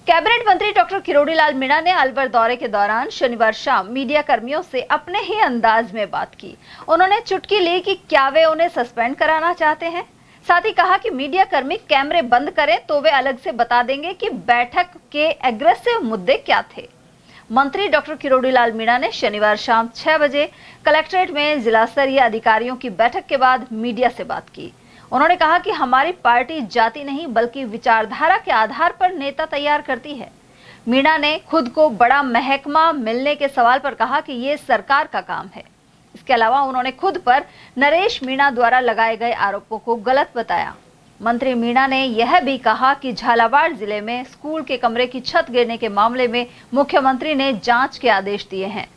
Cabinet मंत्री doctor Kirodilal Meena ने अलवर दौरे के दौरान शनिवार शाम मीडिया कर्मियों से अपने ही अंदाज में बात की। उन्होंने चुटकी ली कि क्या वे उन्हें सस्पेंड कराना चाहते हैं। साथ ही कहा कि मीडिया कर्मी कैमरे बंद करें तो वे अलग से बता देंगे कि बैठक के एग्रेसिव मुद्दे क्या थे। मंत्री डॉक्टर किरोड़ीलाल मीणा ने शनिवार शाम 6 बजे कलेक्ट्रेट में जिला स्तरीय अधिकारियों की बैठक के बाद मीडिया से बात की। उन्होंने कहा कि हमारी पार्टी जाति नहीं बल्कि विचारधारा के आधार पर नेता तैयार करती है। मीणा ने खुद को बड़ा महकमा मिलने के सवाल पर कहा कि ये सरकार का काम है। इसके अलावा उन्होंने खुद पर नरेश मीणा द्वारा लगाए गए आरोपों को गलत बताया। मंत्री मीणा ने यह भी कहा कि झालावाड़ जिले में स्कूल के कमरे की छत गिरने के मामले में मुख्यमंत्री ने जांच के आदेश दिए हैं।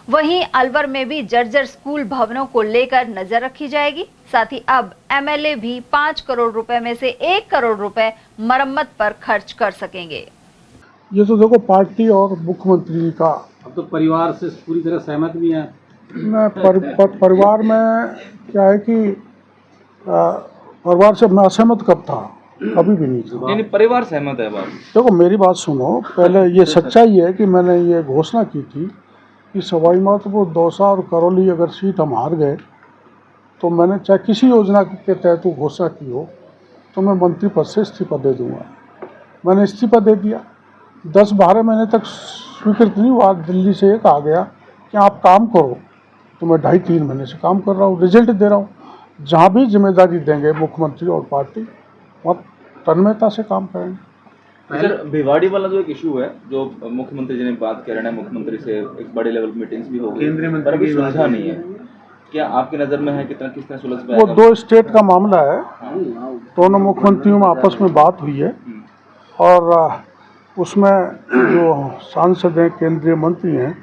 वहीं अलवर में भी जर्जर स्कूल भवनों को लेकर नजर रखी जाएगी। साथ ही अब एमएलए भी 5 करोड़ रुपए में से 1 करोड़ रुपए मरम्मत पर खर्च कर सकेंगे। ये तो देखो पार्टी और मुख्यमंत्री का। अब तो परिवार से पूरी तरह सहमत भी हैं। मैं परिवार में क्या है कि परिवार से मैं असहमत कब था, कभी भी नहीं था। नहीं, परिवार सहमत है। बात देखो मेरी बात सुनो, पहले ये सच्चाई है कि मैंने ये घोषणा की थी कि सवाई माधोपुर, दौसा और करौली अगर सीट हम हार गए तो मैंने चाहे किसी योजना के तहत घोषणा की हो तो मैं मंत्री पद से इस्तीफा दे दूंगा। मैंने इस्तीफा दे दिया। 10-12 महीने तक स्वीकृत नहीं हुआ। दिल्ली से एक आ गया कि आप काम करो, तो मैं 2.5-3 महीने से काम कर रहा हूँ, रिजल्ट दे रहा हूँ। जहाँ भी जिम्मेदारी देंगे मुख्यमंत्री और पार्टी, वहाँ तन्मयता से काम करेंगे। सर, भिवाड़ी वाला जो एक इशू है, जो मुख्यमंत्री जी ने बात कर रहे हैं, मुख्यमंत्री से एक बड़े लेवल मीटिंग्स भी हो गई पर अभी सुलझा नहीं है। क्या आपकी नज़र में है किस तरह सुलझ पाएगा? वो 2 स्टेट का मामला है। दोनों मुख्यमंत्रियों में आपस में बात हुई है और उसमें जो सांसद हैं, केंद्रीय मंत्री हैं,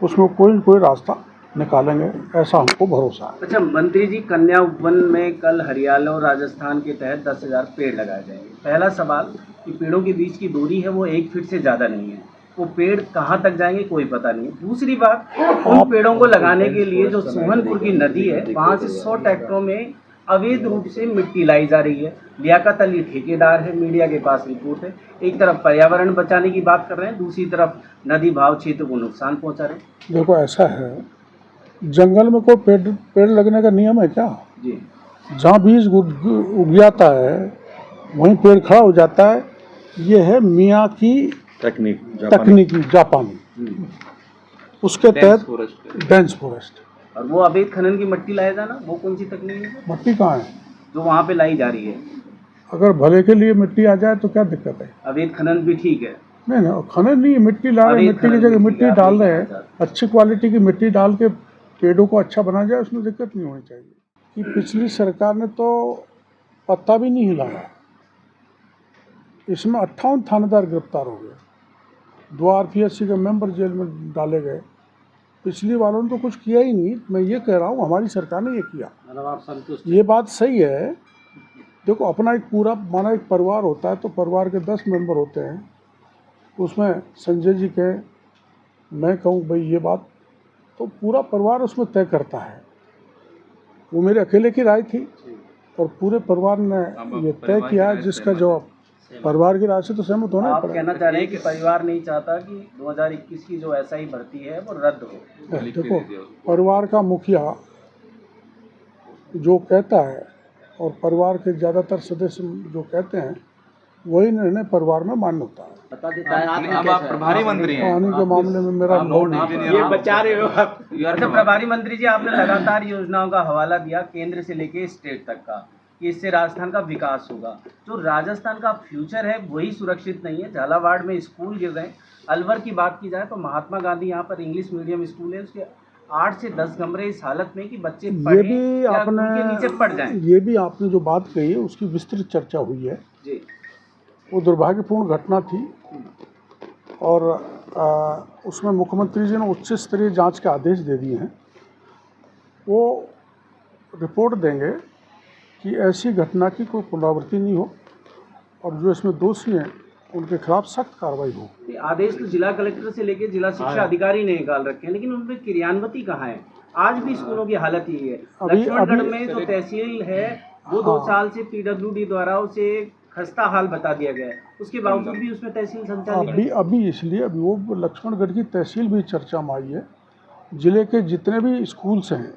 उसमें कोई रास्ता निकालेंगे, ऐसा हमको भरोसा है। अच्छा मंत्री जी, कन्या वन में कल हरियाणा और राजस्थान के तहत 10,000 पेड़ लगाए जाएंगे। पहला सवाल कि पेड़ों के बीच की दूरी है वो 1 फीट से ज़्यादा नहीं है, वो पेड़ कहाँ तक जाएंगे कोई पता नहीं। दूसरी बात, उन पेड़ों को लगाने के लिए जो सोहनपुर की नदी है, वहाँ से 100 ट्रैक्टरों में अवैध रूप से मिट्टी लाई जा रही है। लियाकत अली ठेकेदार है, मीडिया के पास रिपोर्ट है। एक तरफ पर्यावरण बचाने की बात कर रहे हैं, दूसरी तरफ नदी भाव क्षेत्र को नुकसान पहुँचा रहे हैं। देखो ऐसा है, जंगल में कोई पेड़ लगने का नियम है क्या? जी, जहाँ बीज उग जाता है वहीं पेड़ खड़ा हो जाता है। ये है मियाँ की तकनीकी जापानी, उसके तहत डेंस फॉरेस्ट। और वो अवैध खनन की मिट्टी लाया जाना, वो कौन सी तकनीक है? मिट्टी कहाँ है जो वहाँ पे लाई जा रही है? अगर भले के लिए मिट्टी आ जाए तो क्या दिक्कत है? अवैध खनन भी ठीक है। नहीं, खनन नहीं, मिट्टी ला रहे हैं, मिट्टी की जगह मिट्टी डाल रहे हैं। अच्छी क्वालिटी की मिट्टी डाल के पेड़ों को अच्छा बना जाए, उसमें दिक्कत नहीं होनी चाहिए। कि पिछली सरकार ने तो पत्ता भी नहीं हिलाया। इसमें 58 थानेदार गिरफ्तार हो गए, 2 RPSC के मेंबर जेल में डाले गए। पिछली वालों ने तो कुछ किया ही नहीं। मैं ये कह रहा हूँ हमारी सरकार ने ये किया। ये बात सही है। देखो अपना एक पूरा माना एक परिवार होता है तो परिवार के 10 मेंबर होते हैं, उसमें संजय जी कहें, मैं कहूँ भाई ये बात, तो पूरा परिवार उसमें तय करता है। वो मेरे अकेले की राय थी और पूरे परिवार ने ये तय किया, जिसका जवाब परिवार की राय से तो सहमत होना आप कहना चाह रहे हैं कि परिवार नहीं चाहता कि 2021 की जो SI भर्ती है वो रद्द हो? देखो परिवार का मुखिया जो कहता है और परिवार के ज़्यादातर सदस्य जो कहते हैं वही निर्णय परिवार में मान्य होता है। बता देता है आप प्रभारी मंत्री हैं, पानी के मामले में मेरा ये बचा रहे हो आप। अच्छा प्रभारी मंत्री जी, आपने लगातार योजनाओं का हवाला दिया केंद्र से लेके स्टेट तक का, कि इससे राजस्थान का विकास होगा। जो राजस्थान का फ्यूचर है वही सुरक्षित नहीं है। झालावाड़ में स्कूल गिर रहे हैं। अलवर की बात की जाए तो महात्मा गांधी यहाँ पर इंग्लिश मीडियम स्कूल है, उसके 8 से 10 कमरे इस हालत में कि बच्चे पढ़ें या उनके नीचे पड़ जाएं। ये भी आपने जो बात कही है उसकी विस्तृत चर्चा हुई है जी। वो दुर्भाग्यपूर्ण घटना थी और उसमें मुख्यमंत्री जी ने उच्च स्तरीय जांच के आदेश दे दिए हैं। वो रिपोर्ट देंगे कि ऐसी घटना की कोई पुनरावृत्ति नहीं हो और जो इसमें दोषी हैं उनके खिलाफ सख्त कार्रवाई हो। आदेश तो जिला कलेक्टर से लेकर जिला शिक्षा अधिकारी ने निकाल रखे हैं, लेकिन उनमें क्रियान्वती कहाँ है? आज भी स्कूलों की हालत यही है। लक्ष्मणगढ़ में जो तहसील है वो 2 साल से PWD द्वारा उसे खस्ता हाल बता दिया गया है, उसके बावजूद भी उसमें तहसील संचालित अभी इसलिए अभी वो लक्ष्मणगढ़ की तहसील भी चर्चा में आई है। ज़िले के जितने भी स्कूल्स हैं,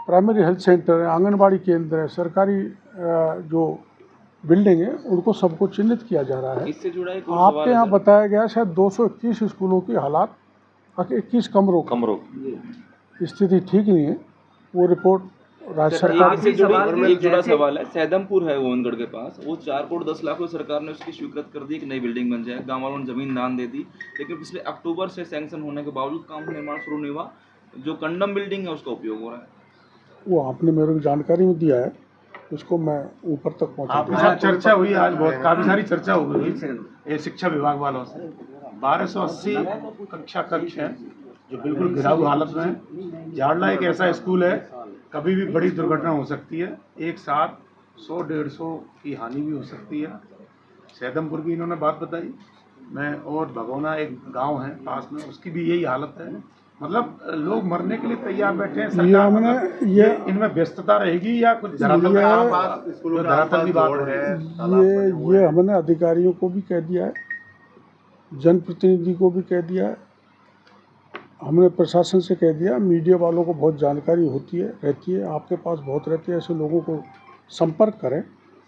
प्राइमरी हेल्थ सेंटर है, आंगनबाड़ी केंद्र है, सरकारी जो बिल्डिंग है, उनको सबको चिन्हित किया जा रहा है। इससे जुड़ा एक आपके यहाँ बताया गया शायद 221 स्कूलों की हालात 21 कमरों की स्थिति ठीक नहीं है। वो रिपोर्ट राज्य सरकार से जुड़ा सवाल है। सैदमपुर है ओनगढ़ के पास, वो 4 करोड़ 10 लाख में सरकार ने उसकी स्वीकृत कर दी, एक नई बिल्डिंग बन जाए, गाँव वालों ने जमीन दान दे दी, लेकिन पिछले अक्टूबर से सैंक्शन होने के बावजूद काम निर्माण शुरू नहीं हुआ। जो कंडम बिल्डिंग है उसका उपयोग हो रहा है। वो आपने मेरे को जानकारी में दिया है, उसको मैं ऊपर तक पहुँचा। आपके साथ चर्चा हुई आज, बहुत काफी सारी चर्चा हो गई ये शिक्षा विभाग वालों से। 1280 कक्षा कक्ष है जो बिल्कुल गिराऊ हालत में है। झाड़ला एक ऐसा स्कूल है, कभी भी बड़ी दुर्घटना हो सकती है, एक साथ 100-150 की हानि भी हो सकती है। सैदमपुर की इन्होंने बात बताई, मैं और भगोना एक गांव है पास में, उसकी भी यही हालत है। मतलब लोग मरने के लिए तैयार बैठे हैं। सरकार ये इनमें व्यस्तता रहेगी या कुछ धरातल की बात हो रही है? ये हमने अधिकारियों को भी कह दिया है, जनप्रतिनिधि को भी कह दिया है, हमने प्रशासन से कह दिया। मीडिया वालों को बहुत जानकारी होती है, रहती है, आपके पास बहुत रहती है, ऐसे लोगों को संपर्क करें।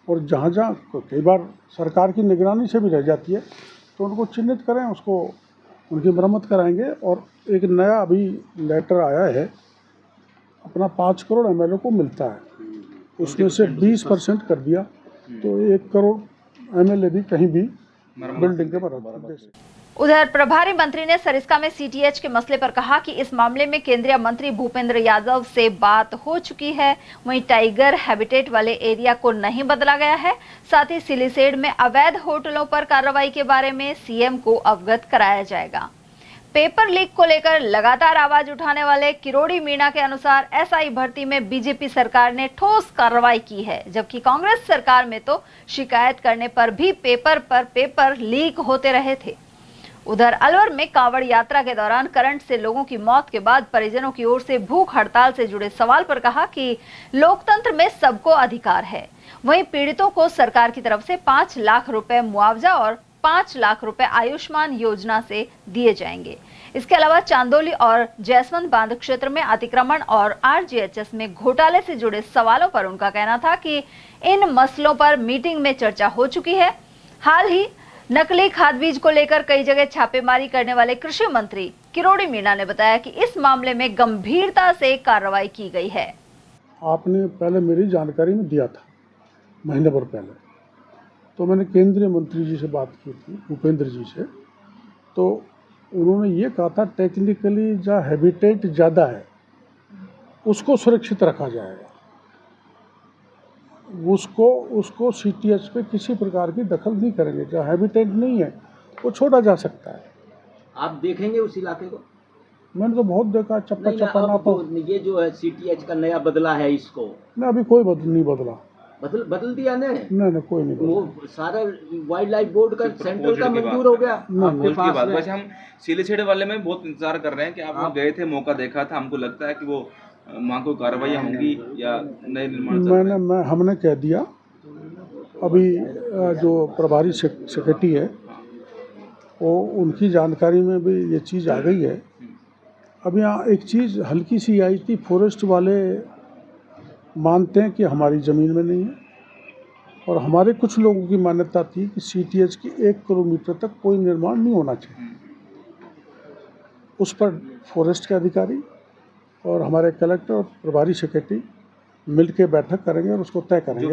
और जहाँ जहाँ कई बार सरकार की निगरानी से भी रह जाती है तो उनको चिन्हित करें, उसको उनकी मरम्मत कराएंगे। और एक नया अभी लेटर आया है अपना 5 करोड़ MLA को मिलता है, उसमें से 20% कर दिया, तो 1 करोड़ MLA भी कहीं भी बिल्डिंग के मरम्मत दे सकते। उधर प्रभारी मंत्री ने सरिस्का में CTH के मसले पर कहा कि इस मामले में केंद्रीय मंत्री भूपेंद्र यादव से बात हो चुकी है। वहीं टाइगर हैबिटेट वाले एरिया को नहीं बदला गया है। साथ ही सिलीसेड में अवैध होटलों पर कार्रवाई के बारे में CM को अवगत कराया जाएगा। पेपर लीक को लेकर लगातार आवाज उठाने वाले किरोड़ी मीणा के अनुसार SI भर्ती में बीजेपी सरकार ने ठोस कार्रवाई की है, जबकि कांग्रेस सरकार में तो शिकायत करने पर भी पेपर लीक होते रहे थे। उधर अलवर में कांवड़ यात्रा के दौरान करंट से लोगों की मौत के बाद परिजनों की ओर से भूख हड़ताल से जुड़े सवाल पर कहा कि लोकतंत्र में सबको अधिकार है। वहीं पीड़ितों को सरकार की तरफ से 5 लाख रुपए मुआवजा और 5 लाख रुपए आयुष्मान योजना से दिए जाएंगे। इसके अलावा चांदोली और जैसवंत बांध क्षेत्र में अतिक्रमण और RGHS में घोटाले से जुड़े सवालों पर उनका कहना था कि इन मसलों पर मीटिंग में चर्चा हो चुकी है। हाल ही नकली खाद बीज को लेकर कई जगह छापेमारी करने वाले कृषि मंत्री किरोड़ी मीणा ने बताया कि इस मामले में गंभीरता से कार्रवाई की गई है। आपने पहले मेरी जानकारी में दिया था, महीने भर पहले, तो मैंने केंद्रीय मंत्री जी से बात की थी, भूपेंद्र जी से, तो उन्होंने ये कहा था टेक्निकली जहाँ हैबिटेट ज़्यादा है उसको सुरक्षित रखा जाएगा, उसको CTH पे किसी प्रकार की दखल नहीं करेंगे। जहाँ हैबिटेट नहीं है वो छोड़ा जा सकता है। आप देखेंगे उस इलाके को? मैंने तो बहुत देखा, चप्पा ये जो है CTH का नया बदला है, इसको ना अभी कोई नहीं बदला, बदल दिया ना? नहीं कोई नहीं बदला। वो सारा वाइल्ड लाइफ बोर्ड का सेंट्रल का मंजूर हो गया। वैसे हम सिलीसेड वाले में बहुत इंतजार कर रहे हैं कि आप वहाँ गए थे, मौका देखा था, हमको लगता है कि वो वहाँ कोई कार्रवाई होंगी या नए निर्माण? हमने कह दिया, अभी जो प्रभारी सेक्रेटरी है वो उनकी जानकारी में भी ये चीज़ आ गई है। अब यहाँ एक चीज़ हल्की सी आई थी, फॉरेस्ट वाले मानते हैं कि हमारी ज़मीन में नहीं है, और हमारे कुछ लोगों की मान्यता थी कि CTH की 1 किलोमीटर तक कोई निर्माण नहीं होना चाहिए। उस पर फॉरेस्ट के अधिकारी और हमारे कलेक्टर और प्रभारी सेक्रेटरी मिल के बैठक करेंगे और उसको तय करेंगे।